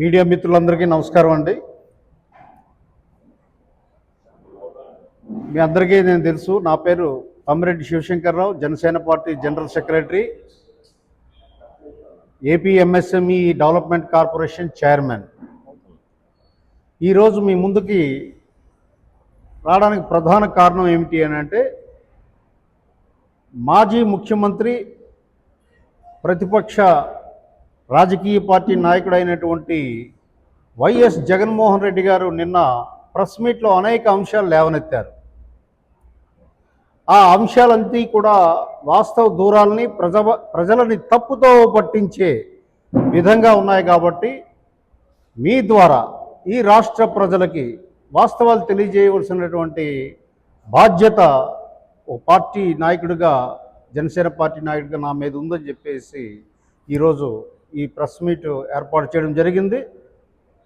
Media మిత్రులందరికీ నమస్కారం అండి. మీ అందరికీ నేను తెలుసు, నా పేరు Tammireddy Shivashankar Rao, Janasena party general secretary, AP MSME development corporation chairman. ఈరోజు మీ ముందుకి రావడానికి ప్రధాన కారణం ఏమిటి అని అంటే, మాజీ ముఖ్యమంత్రి, ప్రతిపక్ష రాజకీయ పార్టీ నాయకుడైనటువంటి వైఎస్ జగన్మోహన్ రెడ్డి గారు నిన్న ప్రెస్ మీట్లో అనేక అంశాలు లేవనెత్తారు. ఆ అంశాలన్నీ కూడా వాస్తవ దూరాలని ప్రజలని తప్పుతో పట్టించే విధంగా ఉన్నాయి. కాబట్టి మీ ద్వారా ఈ రాష్ట్ర ప్రజలకి వాస్తవాలు తెలియజేయవలసినటువంటి బాధ్యత ఓ పార్టీ నాయకుడిగా, జనసేన పార్టీ నాయకుడిగా నా మీద ఉందని చెప్పేసి ఈరోజు ఈ ప్రెస్ మీట్ ఏర్పాటు చేయడం జరిగింది.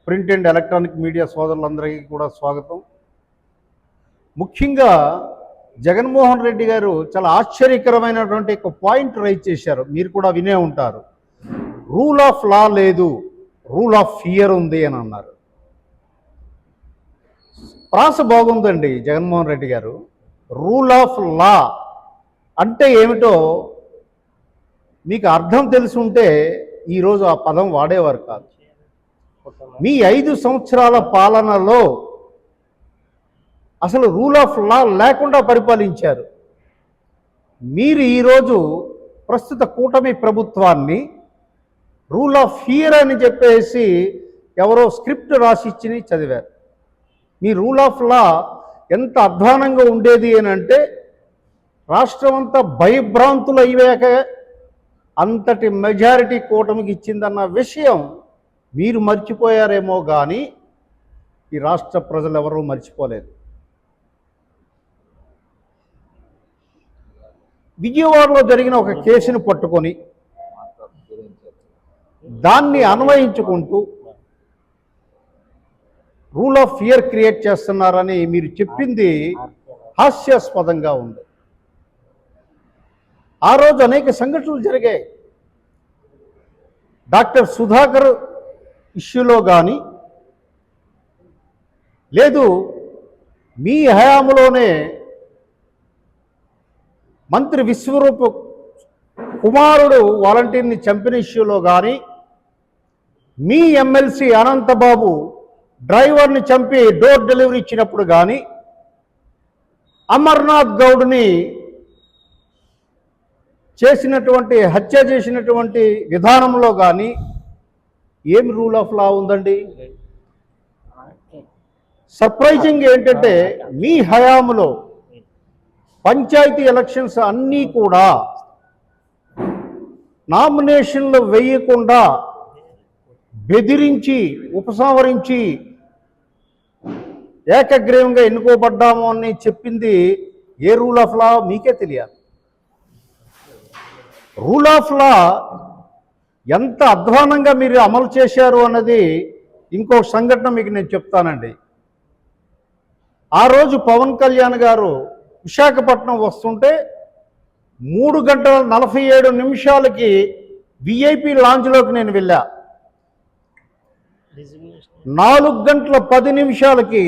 ప్రింట్ అండ్ ఎలక్ట్రానిక్ మీడియా సోదరులందరికీ కూడా స్వాగతం. ముఖ్యంగా జగన్మోహన్ రెడ్డి గారు చాలా ఆశ్చర్యకరమైనటువంటి ఒక పాయింట్ రైజ్ చేశారు, మీరు కూడా వినే ఉంటారు. రూల్ ఆఫ్ లా లేదు, రూల్ ఆఫ్ ఫియర్ ఉంది అని అన్నారు. ప్రాస బాగుందండి జగన్మోహన్ రెడ్డి గారు. రూల్ ఆఫ్ లా అంటే ఏమిటో మీకు అర్థం తెలిసి ఉంటే ఈరోజు ఆ పదం వాడేవారు కాదు. మీ 5 సంవత్సరాల పాలనలో అసలు రూల్ ఆఫ్ లా లేకుండా పరిపాలించారు. మీరు ఈరోజు ప్రస్తుత కూటమి ప్రభుత్వాన్ని రూల్ ఆఫ్ ఫియర్ అని చెప్పేసి ఎవరో స్క్రిప్ట్ రాసిచ్చి చదివారు. మీ రూల్ ఆఫ్ లా ఎంత అధ్వానంగా ఉండేది అని అంటే, రాష్ట్రం అంతా భయభ్రాంతులు అయ్యాక అంతటి మెజారిటీ కూటమికి ఇచ్చిందన్న విషయం మీరు మర్చిపోయారేమో కానీ ఈ రాష్ట్ర ప్రజలు ఎవరూ మర్చిపోలేదు. విజయవాడలో జరిగిన ఒక కేసును పట్టుకొని దాన్ని అన్వయించుకుంటూ రూల్ ఆఫ్ ఫియర్ క్రియేట్ చేస్తున్నారని మీరు చెప్పింది హాస్యాస్పదంగా ఉంది. ఆ రోజు అనేక సంఘటనలు జరిగాయి. డాక్టర్ సుధాకర్ ఇష్యూలో కానీ, లేదు మీ హయాంలోనే మంత్రి విశ్వరూప్ కుమారుడు వాలంటీర్ని చంపిన ఇష్యూలో కానీ, మీ ఎమ్మెల్సీ అనంతబాబు డ్రైవర్ని చంపి డోర్ డెలివరీ ఇచ్చినప్పుడు కానీ, అమర్నాథ్ గౌడ్ని హత్య చేసినటువంటి విధానంలో కానీ ఏం రూల్ ఆఫ్ లా ఉందండి? సర్ప్రైజింగ్ ఏంటంటే, మీ హయాంలో పంచాయతీ ఎలక్షన్స్ అన్నీ కూడా నామినేషన్లు వేయకుండా బెదిరించి, ఉపసంహరించి ఏకగ్రీవంగా ఎన్నుకోబడ్డాము అని చెప్పింది ఏ రూల్ ఆఫ్ లా మీకే తెలియాలి. రూల్ ఆఫ్ లా ఎంత అధ్వానంగా మీరు అమలు చేశారు అన్నది ఇంకో సంఘటన మీకు నేను చెప్తానండి. ఆ రోజు పవన్ కళ్యాణ్ గారు విశాఖపట్నం వస్తుంటే 3:47 విఐపి లాంజ్లోకి నేను వెళ్ళా. 4:10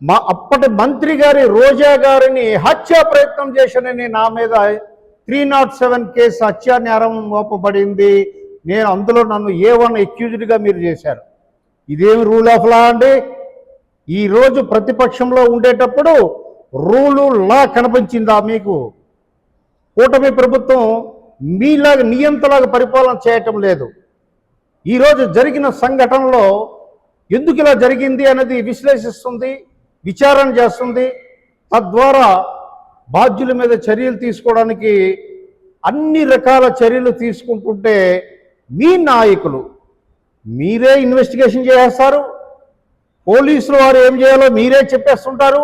మా అప్పటి మంత్రి గారి రోజా గారిని హత్యా ప్రయత్నం చేశానని నా మీద 307 కేసు హత్యా నేరం మోపబడింది. నేను అందులో నన్ను A1 అక్యూజ్డ్గా మీరు చేశారు. ఇదేమి రూల్ ఆఫ్ లా అండి? ఈరోజు ప్రతిపక్షంలో ఉండేటప్పుడు రూలు లా కనిపించిందా మీకు? కూటమి ప్రభుత్వం మీలాగా నియంతలాగా పరిపాలన చేయటం లేదు. ఈరోజు జరిగిన సంఘటనలో ఎందుకు ఇలా జరిగింది అనేది విశ్లేషిస్తుంది, విచారణ చేస్తుంది. తద్వారా బాధ్యుల మీద చర్యలు తీసుకోవడానికి అన్ని రకాల చర్యలు తీసుకుంటుంటే మీ నాయకులు మీరే ఇన్వెస్టిగేషన్ చేస్తారు. పోలీసులు వారు ఏం చేయాలో మీరే చెప్పేస్తుంటారు.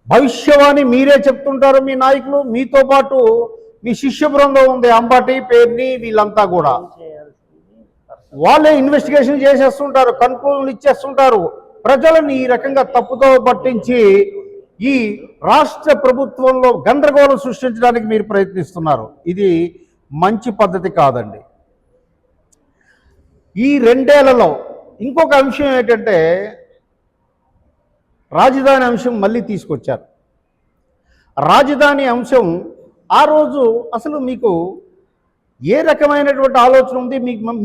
భవిష్యవాణి మీరే చెప్తుంటారు. మీ నాయకులు, మీతో పాటు మీ శిష్య బృందం ఉంది, అంబటి, పేర్ని, వీళ్ళంతా కూడా వాళ్ళే ఇన్వెస్టిగేషన్ చేసేస్తుంటారు, కన్క్లూజన్లు ఇచ్చేస్తుంటారు. ప్రజలను ఈ రకంగా తప్పుతో పట్టించి ఈ రాష్ట్ర ప్రభుత్వంలో గందరగోళం సృష్టించడానికి మీరు ప్రయత్నిస్తున్నారు. ఇది మంచి పద్ధతి కాదండి. ఈ 2 ఏళ్లలో ఇంకొక అంశం ఏంటంటే రాజధాని అంశం మళ్ళీ తీసుకొచ్చారు. రాజధాని అంశం ఆ రోజు అసలు మీకు ఏ రకమైనటువంటి ఆలోచన ఉంది,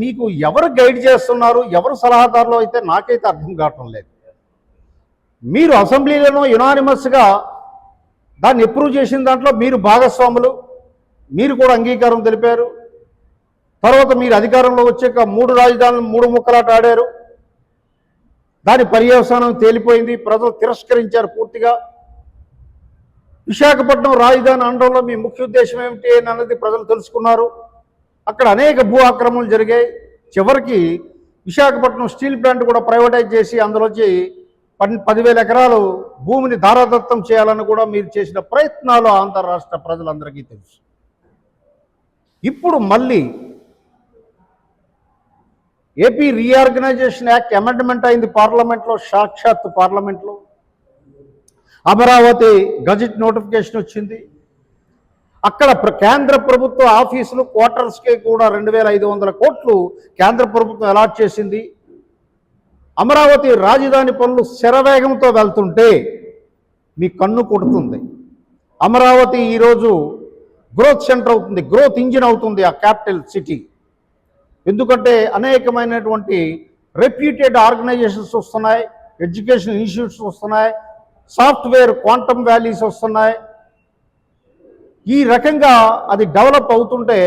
మీకు ఎవరు గైడ్ చేస్తున్నారు, ఎవరు సలహాదారులు అయితే నాకైతే అర్థం కావటం లేదు. మీరు అసెంబ్లీలోనో యునానిమస్గా దాన్ని అప్రూవ్ చేసిన దాంట్లో మీరు భాగస్వాములు, మీరు కూడా అంగీకారం తెలిపారు. తర్వాత మీరు అధికారంలో వచ్చాక 3 రాజధానులు 3 ముక్కలాట ఆడారు. దాని పర్యవసానం తేలిపోయింది, ప్రజలు తిరస్కరించారు పూర్తిగా. విశాఖపట్నం రాజధాని అనడంలో మీ ముఖ్య ఉద్దేశం ఏమిటి అన్నది ప్రజలు తెలుసుకున్నారు. అక్కడ అనేక భూ ఆక్రమణలు జరిగాయి. చివరికి విశాఖపట్నం స్టీల్ ప్లాంట్ కూడా ప్రైవేటైజ్ చేసి అందులోంచి 10,000 ఎకరాలు భూమిని దారాదత్తం చేయాలని కూడా మీరు చేసిన ప్రయత్నాలు ఆంధ్ర రాష్ట్ర ప్రజలందరికీ తెలుసు. ఇప్పుడు మళ్ళీ ఏపీ రీఆర్గనైజేషన్ యాక్ట్ అమెండ్మెంట్ అయింది పార్లమెంట్లో, సాక్షాత్ పార్లమెంట్లో. అమరావతి గజెట్ నోటిఫికేషన్ వచ్చింది. అక్కడ కేంద్ర ప్రభుత్వ ఆఫీసులు క్వార్టర్స్కి కూడా 2,500 కోట్లు కేంద్ర ప్రభుత్వం అలాట్ చేసింది. అమరావతి రాజధాని పనులు శరవేగంతో వెళ్తుంటే మీ కన్ను కొడుతుంది. అమరావతి ఈరోజు గ్రోత్ సెంటర్ అవుతుంది, గ్రోత్ ఇంజిన్ అవుతుంది ఆ క్యాపిటల్ సిటీ. ఎందుకంటే అనేకమైనటువంటి రెప్యూటెడ్ ఆర్గనైజేషన్స్ వస్తున్నాయి, ఎడ్యుకేషన్ ఇన్స్టిట్యూట్స్ వస్తున్నాయి, సాఫ్ట్వేర్ క్వాంటమ్ వ్యాలీస్ వస్తున్నాయి. ఈ రకంగా అది డెవలప్ అవుతుంటే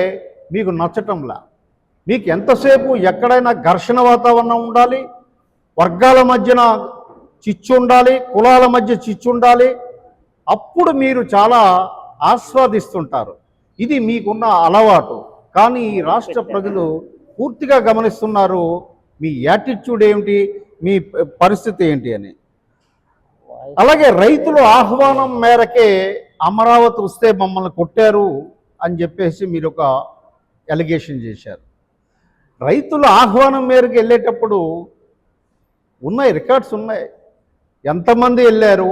మీకు నచ్చటంలా. మీకు ఎంతసేపు ఎక్కడైనా ఘర్షణ వాతావరణం ఉండాలి, వర్గాల మధ్యన చిచ్చు ఉండాలి, కులాల మధ్య చిచ్చు ఉండాలి. అప్పుడు మీరు చాలా ఆస్వాదిస్తుంటారు. ఇది మీకున్న అలవాటు. కానీ ఈ రాష్ట్ర ప్రజలు పూర్తిగా గమనిస్తున్నారు మీ యాటిట్యూడ్ ఏమిటి, మీ పరిస్థితి ఏంటి అని. అలాగే రైతులు ఆహ్వానం మేరకే అమరావతి వస్తే మమ్మల్ని కొట్టారు అని చెప్పేసి మీరు ఒక ఎలిగేషన్ చేశారు. రైతుల ఆహ్వానం మేరకు వెళ్ళేటప్పుడు ఉన్నాయి, రికార్డ్స్ ఉన్నాయి. ఎంతమంది వెళ్ళారు,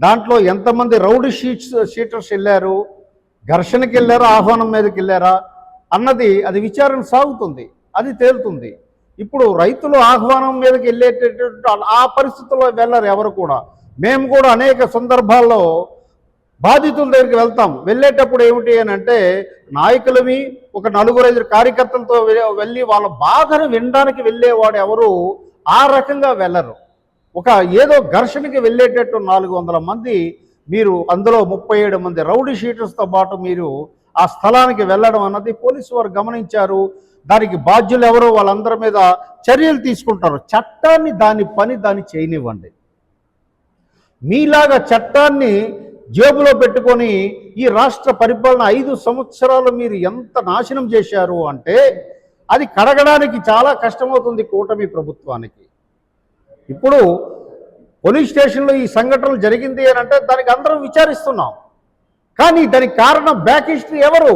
దాంట్లో ఎంతమంది రౌడీ షీటర్స్ వెళ్ళారు, ఘర్షణకి వెళ్ళారా, ఆహ్వానం మీదకి వెళ్ళారా అన్నది అది విచారణ సాగుతుంది, అది తేలుతుంది. ఇప్పుడు రైతులు ఆహ్వానం మీదకి వెళ్ళేటటువంటి ఆ పరిస్థితుల్లో వెళ్ళరు ఎవరు కూడా. మేము కూడా అనేక సందర్భాల్లో బాధితుల దగ్గరికి వెళ్తాం. వెళ్ళేటప్పుడు ఏమిటి అని అంటే నాయకులవి ఒక 4-5 కార్యకర్తలతో వెళ్ళి వాళ్ళ బాధను వినడానికి వెళ్ళేవాడు ఎవరు ఆ రకంగా వెళ్ళరు. ఒక ఏదో ఘర్షణకి వెళ్ళేటట్టు 400 మంది, మీరు అందులో 37 మంది రౌడీ షీటర్స్తో పాటు మీరు ఆ స్థలానికి వెళ్ళడం అన్నది పోలీసు వారు గమనించారు. దానికి బాధ్యులు ఎవరో వాళ్ళందరి మీద చర్యలు తీసుకుంటారు. చట్టాన్ని దాని పని దాన్ని చేయనివ్వండి. మీలాగా చట్టాన్ని జేబులో పెట్టుకొని ఈ రాష్ట్ర పరిపాలన 5 సంవత్సరాలు మీరు ఎంత నాశనం చేశారు అంటే అది కడగడానికి చాలా కష్టమవుతుంది కూటమి ప్రభుత్వానికి. ఇప్పుడు పోలీస్ స్టేషన్లో ఈ సంఘటనలు జరిగింది అని అంటే దానికి అందరం విచారిస్తున్నాం. కానీ దానికి కారణం బ్యాక్ హిస్టరీ ఎవరు?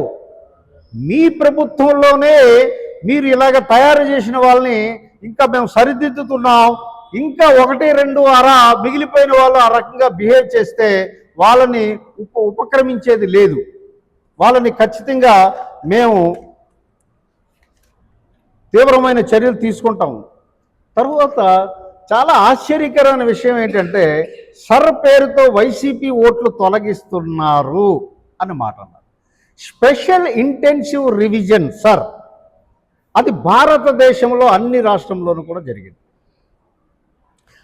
మీ ప్రభుత్వంలోనే మీరు ఇలాగ తయారు చేసిన వాళ్ళని ఇంకా మేము సరిదిద్దుతున్నాం, ఇంకా 1-2 అరా మిగిలిపోయిన వాళ్ళు ఆ రకంగా బిహేవ్ చేస్తే వాళ్ళని ఉపక్రమించేది లేదు. వాళ్ళని ఖచ్చితంగా మేము తీవ్రమైన చర్యలు తీసుకుంటాం. తరువాత చాలా ఆశ్చర్యకరమైన విషయం ఏంటంటే సర్ పేరుతో వైసీపీ ఓట్లు తొలగిస్తున్నారు అని మాట అన్నారు. స్పెషల్ ఇంటెన్సివ్ రివిజన్ సర్, అది భారతదేశంలో అన్ని రాష్ట్రంలోనూ కూడా జరిగింది.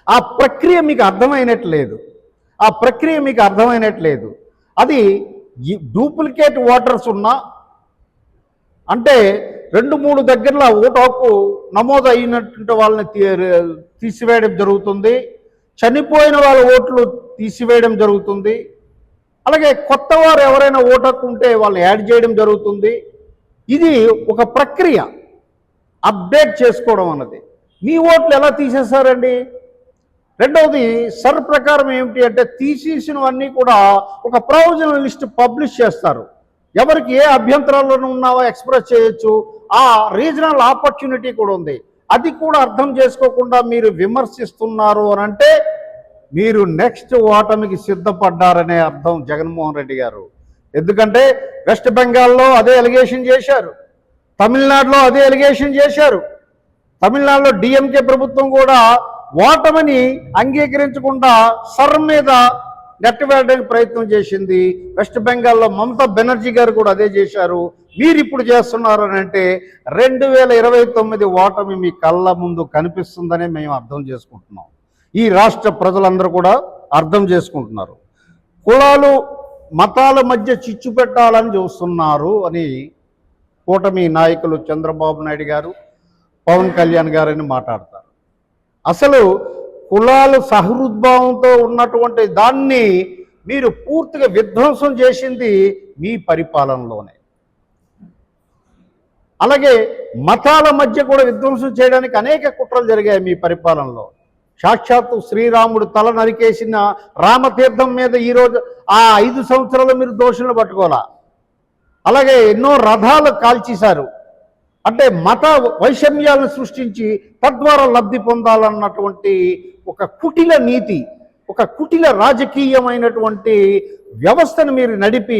ఆ ప్రక్రియ మీకు అర్థమైనట్లేదు. అది డూప్లికేట్ ఓటర్స్ ఉన్నా అంటే 2-3 దగ్గరలో ఓటు హక్కు నమోదు అయినటువంటి వాళ్ళని తీసివేయడం జరుగుతుంది, చనిపోయిన వాళ్ళ ఓట్లు తీసివేయడం జరుగుతుంది. అలాగే కొత్త వారు ఎవరైనా ఓటు హక్కు ఉంటే వాళ్ళని యాడ్ చేయడం జరుగుతుంది. ఇది ఒక ప్రక్రియ, అప్డేట్ చేసుకోవడం అన్నది. మీ ఓట్లు ఎలా తీసేశారండి? రెండవది సర్ ప్రకారం ఏమిటి అంటే తీసేసినవన్నీ కూడా ఒక ప్రొవిజనల్ లిస్ట్ పబ్లిష్ చేస్తారు. ఎవరికి ఏ అభ్యంతరాలను ఉన్నావో ఎక్స్ప్రెస్ చేయొచ్చు. ఆ రీజనల్ ఆపర్చునిటీ కూడా ఉంది. అది కూడా అర్థం చేసుకోకుండా మీరు విమర్శిస్తున్నారు అని అంటే మీరు నెక్స్ట్ ఓటమికి సిద్ధపడ్డారనే అర్థం జగన్మోహన్ రెడ్డి గారు. ఎందుకంటే వెస్ట్ బెంగాల్లో అదే ఎలిగేషన్ చేశారు, తమిళనాడులో అదే ఎలిగేషన్ చేశారు, తమిళనాడులో డిఎంకే ప్రభుత్వం కూడా ఓటమిని అంగీకరించకుండా సర్ మీద నెట్టవేయడానికి ప్రయత్నం చేసింది. వెస్ట్ బెంగాల్లో మమతా బెనర్జీ గారు కూడా అదే చేశారు. మీరు ఇప్పుడు చేస్తున్నారు అని అంటే 2029 ఓటమి మీ కళ్ళ ముందు కనిపిస్తుందనే మేము అర్థం చేసుకుంటున్నాం. ఈ రాష్ట్ర ప్రజలందరూ కూడా అర్థం చేసుకుంటున్నారు. కులాలు మతాల మధ్య చిచ్చు పెట్టాలని చూస్తున్నారు అని కూటమి నాయకులు చంద్రబాబు నాయుడు గారు, పవన్ కళ్యాణ్ గారని మాట్లాడతారు. అసలు కులాలు సహృద్భావంతో ఉన్నటువంటి దాన్ని మీరు పూర్తిగా విధ్వంసం చేసింది మీ పరిపాలనలోనే. అలాగే మతాల మధ్య కూడా విధ్వంసం చేయడానికి అనేక కుట్రలు జరిగాయి మీ పరిపాలనలో. సాక్షాత్తు శ్రీరాముడు తల నరికేసిన రామతీర్థం మీద ఈరోజు ఆ 5 సంవత్సరాలు మీరు దోషులను పట్టుకోవాలా. అలాగే ఎన్నో రథాలు కాల్చేశారు. అంటే మత వైషమ్యాలను సృష్టించి తద్వారా లబ్ధి పొందాలన్నటువంటి ఒక కుటిల నీతి, ఒక కుటిల రాజకీయమైనటువంటి వ్యవస్థను మీరు నడిపి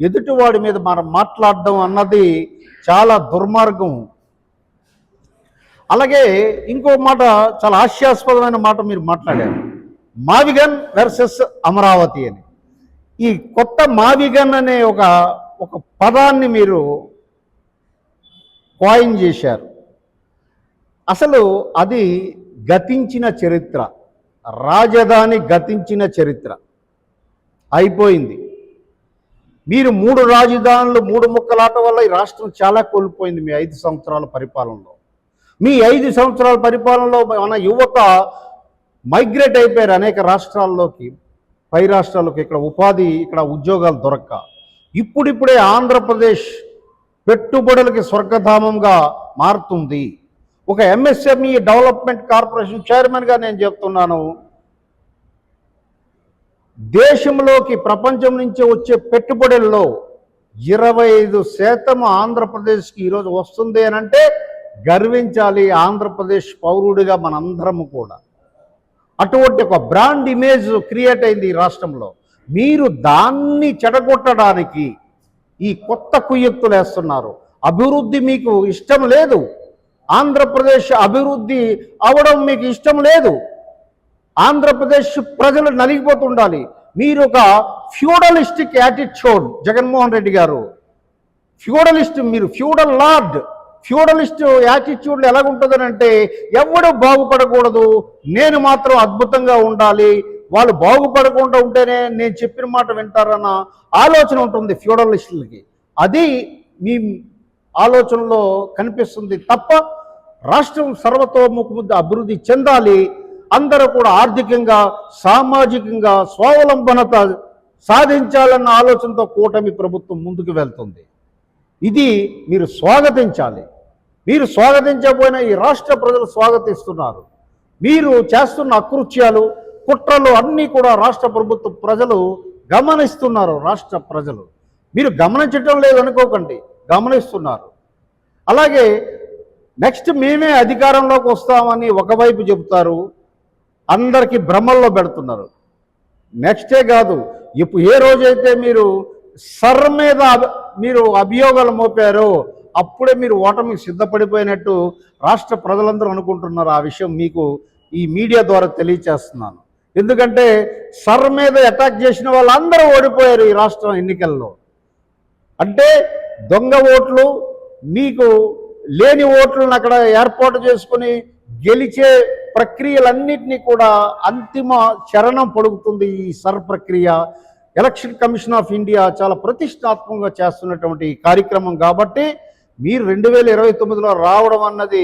ఎదుటివాడి మీద మనం మాట్లాడడం అన్నది చాలా దుర్మార్గం. అలాగే ఇంకో మాట, చాలా హాస్యాస్పదమైన మాట మీరు మాట్లాడారు, మావిగన్ వర్సెస్ అమరావతి అని. ఈ కొత్త మావిగన్ అనే ఒక పదాన్ని మీరు కాయిన్ చేశారు. అసలు అది గతించిన చరిత్ర, రాజధాని గతించిన చరిత్ర అయిపోయింది. మీరు 3 రాజధానులు 3 ముక్కలాట వల్ల ఈ రాష్ట్రం చాలా కోల్పోయింది మీ 5 సంవత్సరాల పరిపాలనలో. మీ 5 సంవత్సరాల పరిపాలనలో మన యువత మైగ్రేట్ అయిపోయారు అనేక రాష్ట్రాల్లోకి, పై రాష్ట్రాల్లోకి. ఇక్కడ ఉపాధి, ఇక్కడ ఉద్యోగాలు దొరక్క ఇప్పుడిప్పుడే ఆంధ్రప్రదేశ్ పెట్టుబడులకి స్వర్గధామంగా మారుతుంది. ఒక ఎంఎస్ఎంఈ డెవలప్మెంట్ కార్పొరేషన్ చైర్మన్గా నేను చెప్తున్నాను, దేశంలోకి ప్రపంచం నుంచి వచ్చే పెట్టుబడుల్లో 25% ఆంధ్రప్రదేశ్కి ఈరోజు వస్తుంది అని అంటే గర్వించాలి ఆంధ్రప్రదేశ్ పౌరుడిగా మనందరము కూడా. అటువంటి ఒక బ్రాండ్ ఇమేజ్ క్రియేట్ అయింది ఈ రాష్ట్రంలో. మీరు దాన్ని చెడగొట్టడానికి ఈ కొత్త కుయ్యక్తులు వేస్తున్నారు. అభివృద్ధి మీకు ఇష్టం లేదు, ఆంధ్రప్రదేశ్ అభివృద్ధి అవడం మీకు ఇష్టం లేదు, ఆంధ్రప్రదేశ్ ప్రజలు నలిగిపోతుండాలి. మీరు ఒక ఫ్యూడలిస్టిక్ యాటిట్యూడ్, జగన్మోహన్ రెడ్డి గారు ఫ్యూడలిస్ట్, మీరు ఫ్యూడల్ లార్డ్. ఫ్యూడలిస్ట్ యాటిట్యూడ్లు ఎలాగుంటుందని అంటే ఎవడు బాగుపడకూడదు, నేను మాత్రం అద్భుతంగా ఉండాలి, వాళ్ళు బాగుపడకుండా ఉంటేనే నేను చెప్పిన మాట వింటారన్న ఆలోచన ఉంటుంది ఫ్యూడలిస్టులకి. అది మీ ఆలోచనలో కనిపిస్తుంది తప్ప రాష్ట్రం సర్వతోముఖముగా అభివృద్ధి చెందాలి, అందరూ కూడా ఆర్థికంగా సామాజికంగా స్వావలంబనత సాధించాలన్న ఆలోచనతో కూటమి ప్రభుత్వం ముందుకు వెళ్తుంది. ఇది మీరు స్వాగతించాలి. మీరు స్వాగతించకపోయినా ఈ రాష్ట్ర ప్రజలు స్వాగతిస్తున్నారు. మీరు చేస్తున్న అకృత్యాలు, కుట్రలు అన్నీ కూడా రాష్ట్ర ప్రభుత్వ ప్రజలు గమనిస్తున్నారు. రాష్ట్ర ప్రజలు మీరు గమనించటం లేదనుకోకండి, గమనిస్తున్నారు. అలాగే నెక్స్ట్ మేమే అధికారంలోకి వస్తామని ఒకవైపు చెబుతారు, అందరికీ భ్రమల్లో పెడుతున్నారు. నెక్స్టే కాదు, ఇప్పుడు ఏ రోజైతే మీరు సర్ మీద మీరు అభియోగాలు మోపారో అప్పుడే మీరు ఓటమికి సిద్ధపడిపోయినట్టు రాష్ట్ర ప్రజలందరూ అనుకుంటున్నారు. ఆ విషయం మీకు ఈ మీడియా ద్వారా తెలియచేస్తున్నాను. ఎందుకంటే సర్ మీద అటాక్ చేసిన వాళ్ళందరూ ఓడిపోయారు ఈ రాష్ట్రం ఎన్నికల్లో. అంటే దొంగ ఓట్లు, మీకు లేని ఓట్లను అక్కడ ఏర్పాటు చేసుకుని గెలిచే ప్రక్రియలన్నింటినీ కూడా అంతిమ చరణం పడుకుతుంది ఈ సర్ ప్రక్రియ. ఎలక్షన్ కమిషన్ ఆఫ్ ఇండియా చాలా ప్రతిష్టాత్మకంగా చేస్తున్నటువంటి ఈ కార్యక్రమం కాబట్టి మీరు 2029లో రావడం అన్నది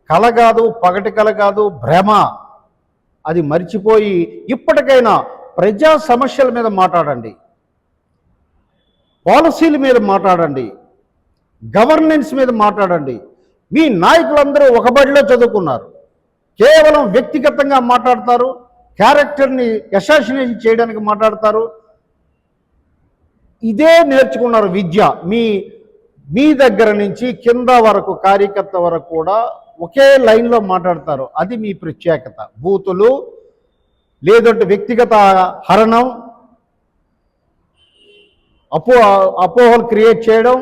కల కాదు, పగటి కల కాదు, భ్రమ. అది మర్చిపోయి ఇప్పటికైనా ప్రజా సమస్యల మీద మాట్లాడండి, పాలసీల మీద మాట్లాడండి, గవర్నెన్స్ మీద మాట్లాడండి. మీ నాయకులందరూ ఒక బడిలో చదువుకున్నారు, కేవలం వ్యక్తిగతంగా మాట్లాడతారు, క్యారెక్టర్ని అసాసినేషన్ చేయడానికి మాట్లాడతారు. ఇదే నేర్చుకున్నారు విద్య. మీ దగ్గర నుంచి కింద వరకు కార్యకర్త వరకు కూడా ఒకే లైన్లో మాట్లాడతారు. అది మీ ప్రత్యేకత. బూతులు, లేదంటే వ్యక్తిగత హరణం, అపోహలు క్రియేట్ చేయడం,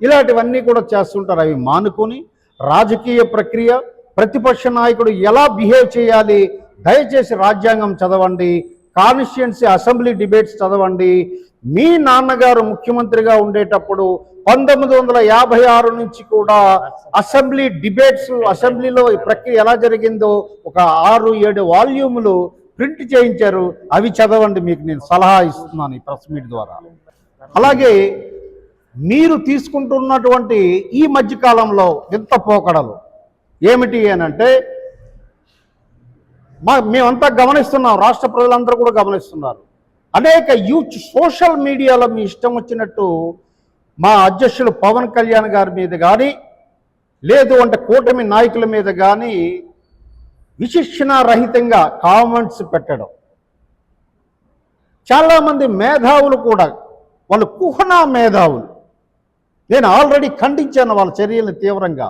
ఇలాంటివన్నీ కూడా చేస్తుంటారు. అవి మానుకొని రాజకీయ ప్రక్రియ, ప్రతిపక్ష నాయకుడు ఎలా బిహేవ్ చేయాలి, దయచేసి రాజ్యాంగం చదవండి, కాన్స్టిట్యుయెన్సీ అసెంబ్లీ డిబేట్స్ చదవండి. మీ నాన్నగారు ముఖ్యమంత్రిగా ఉండేటప్పుడు 1956 నుంచి కూడా అసెంబ్లీ డిబేట్స్, అసెంబ్లీలో ప్రక్రియ ఎలా జరిగిందో ఒక 6-7 వాల్యూములు ప్రింట్ చేయించారు. అవి చదవండి, మీకు నేను సలహా ఇస్తున్నాను ఈ ప్రెస్ మీట్ ద్వారా. అలాగే మీరు తీసుకుంటున్నటువంటి ఈ మధ్యకాలంలో వింత పోకడలు ఏమిటి అనంటే, మేమంతా గమనిస్తున్నాం, రాష్ట్ర ప్రజలందరూ కూడా గమనిస్తున్నారు. అనేక సోషల్ మీడియాలో మీ ఇష్టం వచ్చినట్టు మా అధ్యక్షులు పవన్ కళ్యాణ్ గారి మీద కానీ, లేదు అంటే కూటమి నాయకుల మీద కానీ విచక్షణ రహితంగా కామెంట్స్ పెట్టడం. చాలామంది మేధావులు కూడా, వాళ్ళు కుహనా మేధావులు, నేను ఆల్రెడీ ఖండించాను వాళ్ళ చర్యలను తీవ్రంగా.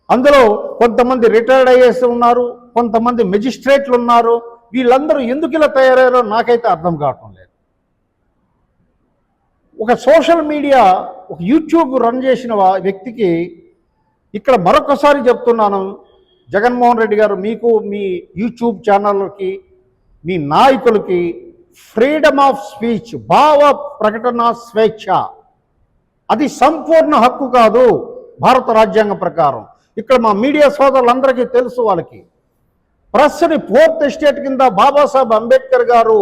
అందులో కొంతమంది రిటైర్డ్ ఐఏఎస్ ఉన్నారు, కొంతమంది మెజిస్ట్రేట్లు ఉన్నారు. వీళ్ళందరూ ఎందుకు ఇలా తయారయ్యారో నాకైతే అర్థం కావటం లేదు. ఒక సోషల్ మీడియా, ఒక యూట్యూబ్ రన్ చేసిన వ్యక్తికి ఇక్కడ మరొకసారి చెప్తున్నాను, జగన్మోహన్ రెడ్డి గారు, మీకు మీ యూట్యూబ్ ఛానళ్ళకి, మీ నాయకులకి ఫ్రీడమ్ ఆఫ్ స్పీచ్, భావ ప్రకటన స్వేచ్ఛ, అది సంపూర్ణ హక్కు కాదు భారత రాజ్యాంగం ప్రకారం. ఇక్కడ మా మీడియా సోదరులందరికీ తెలుసు, వాళ్ళకి ప్రెస్ని 4th ఎస్టేట్ కింద బాబాసాహెబ్ అంబేద్కర్ గారు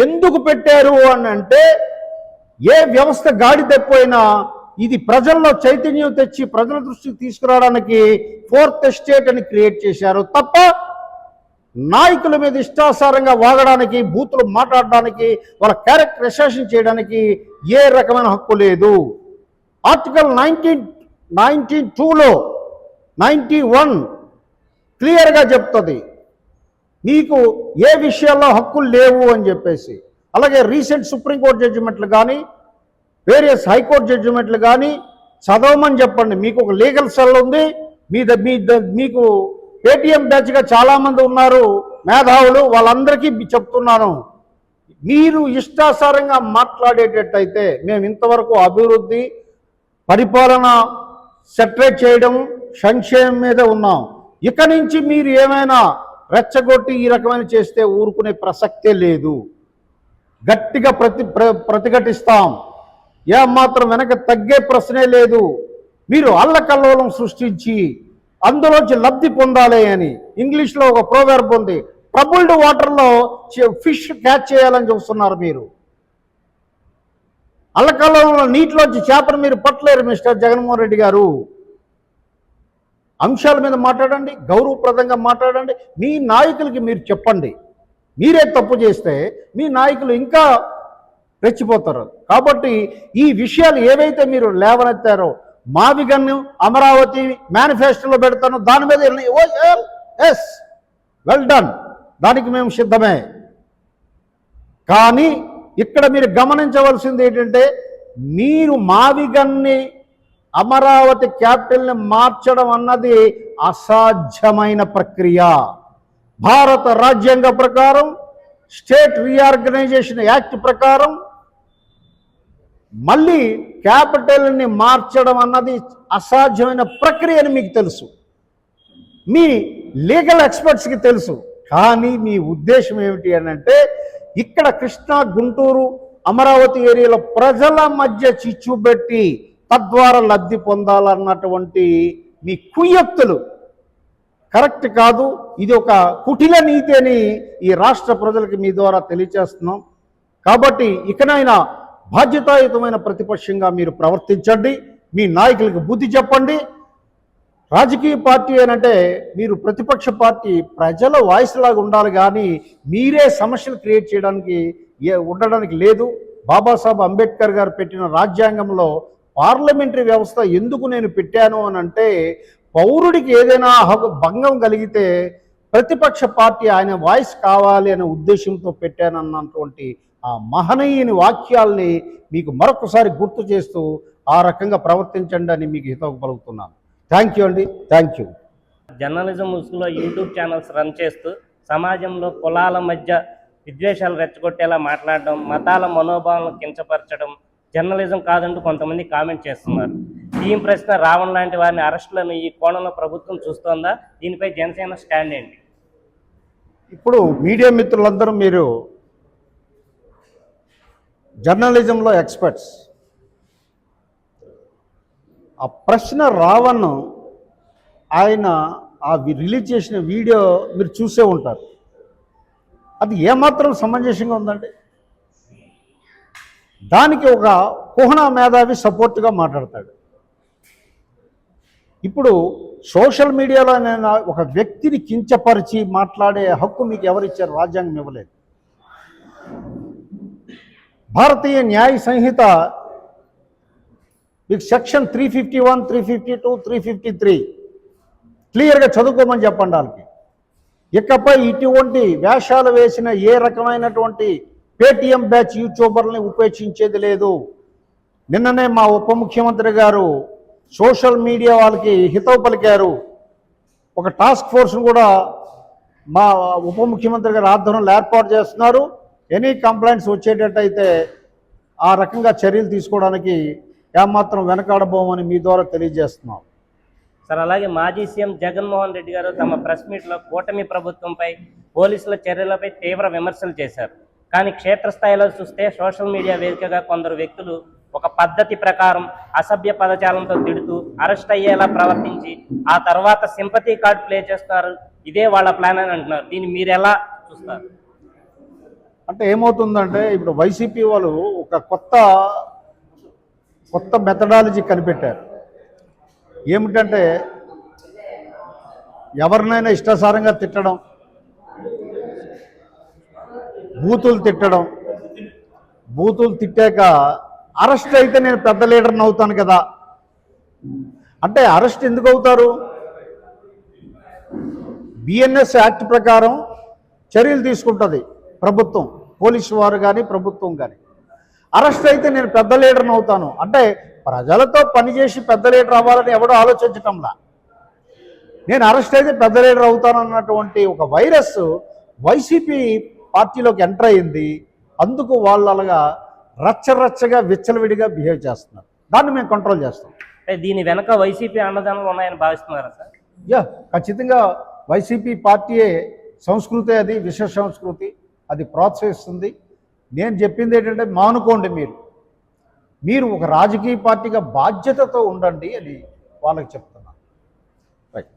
ఎందుకు పెట్టారు అని అంటే, ఏ వ్యవస్థ గాడి తప్పిపోయినా ఇది ప్రజల్లో చైతన్యం తెచ్చి ప్రజల దృష్టికి తీసుకురావడానికి 4th ఎస్టేట్ అని క్రియేట్ చేశారు తప్ప నాయకుల మీద ఇష్టాసారంగా వాగడానికి, బూతులు మాట్లాడడానికి, వాళ్ళ క్యారెక్టర్ అసాసిన్ చేయడానికి ఏ రకమైన హక్కు లేదు. ఆర్టికల్ 1992లో 91 క్లియర్గా చెప్తుంది మీకు ఏ విషయాల్లో హక్కులు లేవు అని చెప్పేసి. అలాగే రీసెంట్ సుప్రీంకోర్టు జడ్జిమెంట్లు కానీ, వేరియస్ హైకోర్టు జడ్జిమెంట్లు కానీ చదవమని చెప్పండి. మీకు ఒక లీగల్ సెల్ ఉంది, మీకు పేటీఎం బ్యాచ్గా చాలామంది ఉన్నారు మేధావులు, వాళ్ళందరికీ చెప్తున్నాను, మీరు ఇష్టాసారంగా మాట్లాడేటట్టయితే మేము ఇంతవరకు అభివృద్ధి, పరిపాలన సెటరేట్ చేయడం, సంక్షేమం మీద ఉన్నాం. ఇక నుంచి మీరు ఏమైనా రెచ్చగొట్టి ఈ రకమైన చేస్తే ఊరుకునే ప్రసక్తే లేదు. గట్టిగా ప్రతిఘటిస్తాం. ఏమాత్రం వెనక తగ్గే ప్రశ్నే లేదు. మీరు అల్లకల్లోలం సృష్టించి అందులోంచి లబ్ధి పొందాలి అని ఇంగ్లీష్లో ఒక ప్రోవర్బ్ ఉంది, ట్రబుల్డ్ వాటర్లో ఫిష్ క్యాచ్ చేయాలని చూస్తున్నారు మీరు. అల్లకల్లోలంలో నీటిలోంచి చేపను మీరు పట్టలేరు మిస్టర్ జగన్మోహన్ రెడ్డి గారు. అంశాల మీద మాట్లాడండి, గౌరవప్రదంగా మాట్లాడండి. మీ నాయకులకి మీరు చెప్పండి, మీరే తప్పు చేస్తే మీ నాయకులు ఇంకా రెచ్చిపోతారు. కాబట్టి ఈ విషయాలు ఏవైతే మీరు లేవనెత్తారో, మావిగన్ను అమరావతి మేనిఫెస్టోలో పెడతాను, దాని మీద ఎస్ వెల్ డన్, దానికి మేము సిద్ధమే. కానీ ఇక్కడ మీరు గమనించవలసింది ఏంటంటే, మీరు మావిగన్ని అమరావతి క్యాపిటల్ని మార్చడం అన్నది అసాధ్యమైన ప్రక్రియ. భారత రాజ్యాంగ ప్రకారం, స్టేట్ రీఆర్గనైజేషన్ యాక్ట్ ప్రకారం మళ్ళీ క్యాపిటల్ని మార్చడం అన్నది అసాధ్యమైన ప్రక్రియ అని మీకు తెలుసు, మీ లీగల్ ఎక్స్పర్ట్స్కి తెలుసు. కానీ మీ ఉద్దేశం ఏమిటి అని అంటే, ఇక్కడ కృష్ణా, గుంటూరు, అమరావతి ఏరియాలో ప్రజల మధ్య చిచ్చు పెట్టి తద్వారా లబ్ధి పొందాలన్నటువంటి మీ కుయ్యత్తులు కరెక్ట్ కాదు. ఇది ఒక కుటిల నీతి అని ఈ రాష్ట్ర ప్రజలకు మీ ద్వారా తెలియచేస్తున్నాం. కాబట్టి ఇకనైనా బాధ్యతాయుతమైన ప్రతిపక్షంగా మీరు ప్రవర్తించండి, మీ నాయకులకు బుద్ధి చెప్పండి. రాజకీయ పార్టీ అంటే మీరు ప్రతిపక్ష పార్టీ, ప్రజల వాయిస్ లాగా ఉండాలి, కానీ మీరే సమస్యలు క్రియేట్ చేయడానికి ఉండడానికి లేదు. బాబాసాహెబ్ అంబేద్కర్ గారు పెట్టిన రాజ్యాంగంలో పార్లమెంటరీ వ్యవస్థ ఎందుకు నేను పెట్టాను అని అంటే, పౌరుడికి ఏదైనా భంగం కలిగితే ప్రతిపక్ష పార్టీ ఆయన వాయిస్ కావాలి అనే ఉద్దేశంతో పెట్టానన్నటువంటి ఆ మహనీయుని వాక్యాల్ని మీకు మరొకసారి గుర్తు చేస్తూ ఆ రకంగా ప్రవర్తించండి అని మీకు హితవు పలుకుతున్నాను. థ్యాంక్ యూ అండి, థ్యాంక్ యూ. జర్నలిజం ముసుగులో యూట్యూబ్ ఛానల్స్ రన్ చేస్తూ సమాజంలో కులాల మధ్య విద్వేషాలు రెచ్చగొట్టేలా మాట్లాడడం, మతాల మనోభావాలను కించపరచడం జర్నలిజం కాదంటూ కొంతమంది కామెంట్ చేస్తున్నారు. ఈ బియ్యం ప్రశ్న రావణ్ లాంటి వారిని అరెస్టులను ఈ కోణంలో ప్రభుత్వం చూస్తోందా? దీనిపై జనసేన స్టాండ్ ఏంటి? ఇప్పుడు మీడియా మిత్రులందరూ మీరు జర్నలిజంలో ఎక్స్పర్ట్స్. ఆ ప్రశ్న రావణ్ ఆయన రిలీజ్ చేసిన వీడియో మీరు చూసే ఉంటారు. అది ఏమాత్రం సమంజసంగా ఉందండి? దానికి ఒక కుహనా మేధావి సపోర్ట్గా మాట్లాడతాడు. ఇప్పుడు సోషల్ మీడియాలో నేను ఒక వ్యక్తిని కించపరిచి మాట్లాడే హక్కు మీకు ఎవరిచ్చారు? రాజ్యాంగం ఇవ్వలేదు. భారతీయ న్యాయ సంహిత మీకు సెక్షన్ 351, 352, 353 క్లియర్గా చదువుకోమని చెప్పండి వాళ్ళకి. ఇకపై ఇటువంటి వేషాలు వేసిన ఏ రకమైనటువంటి పేటీఎం బ్యాచ్ యూట్యూబర్ని ఉపేక్షించేది లేదు. నిన్ననే మా ఉప ముఖ్యమంత్రి గారు సోషల్ మీడియా వాళ్ళకి హితవు పలికారు. ఒక టాస్క్ ఫోర్స్ను కూడా మా ఉప ముఖ్యమంత్రి గారు ఆధ్వర్యంలో ఏర్పాటు చేస్తున్నారు. ఎనీ కంప్లైంట్స్ వచ్చేటట్టయితే ఆ రకంగా చర్యలు తీసుకోవడానికి ఏమాత్రం వెనకాడబోమని మీ ద్వారా తెలియజేస్తున్నాం. సార్, అలాగే మాజీ సీఎం జగన్మోహన్ రెడ్డి గారు తమ ప్రెస్ మీట్లో కూటమి ప్రభుత్వంపై పోలీసుల చర్యలపై తీవ్ర విమర్శలు చేశారు. కానీ క్షేత్రస్థాయిలో చూస్తే సోషల్ మీడియా వేదికగా కొందరు వ్యక్తులు ఒక పద్ధతి ప్రకారం అసభ్య పదజాలంతో తిడుతూ అరెస్ట్ అయ్యేలా ప్రవర్తించి ఆ తర్వాత సింపతి కార్డ్ ప్లే చేస్తారు. ఇదే వాళ్ళ ప్లాన్ అని అంటున్నారు. దీన్ని మీరు ఎలా చూస్తారు? అంటే ఏమవుతుందంటే ఇప్పుడు వైసీపీ వాళ్ళు ఒక కొత్త మెథడాలజీ కనిపెట్టారు. ఏమిటంటే ఎవరినైనా ఇష్టాసారంగా తిట్టడం, బూతులు తిట్టాక అరెస్ట్ అయితే నేను పెద్ద లీడర్ని అవుతాను కదా. అంటే అరెస్ట్ ఎందుకు అవుతారు? బిఎన్ఎస్ యాక్ట్ ప్రకారం చర్యలు తీసుకుంటుంది ప్రభుత్వం, పోలీసు వారు కానీ ప్రభుత్వం కానీ. అరెస్ట్ అయితే నేను పెద్ద లీడర్ని అవుతాను అంటే ప్రజలతో పనిచేసి పెద్ద లీడర్ అవ్వాలని ఎవడో ఆలోచించటంలా. నేను అరెస్ట్ అయితే పెద్ద లీడర్ అవుతాను అన్నటువంటి ఒక వైరస్ వైసీపీ పార్టీలోకి ఎంటర్ అయింది. అందుకు వాళ్ళు అలాగా రచ్చరచ్చగా విచ్చలవిడిగా బిహేవ్ చేస్తున్నారు. దాన్ని మేము కంట్రోల్ చేస్తాం. దీని వెనక వైసీపీ అన్నదానాలు ఉన్నాయని భావిస్తున్నారా సార్? ఖచ్చితంగా వైసీపీ పార్టీయే సంస్కృతి, అది విష సంస్కృతి, అది ప్రోత్సహిస్తుంది. నేను చెప్పింది ఏంటంటే మానుకోండి, మీరు ఒక రాజకీయ పార్టీగా బాధ్యతతో ఉండండి అని వాళ్ళకి చెప్తున్నాను. రైట్.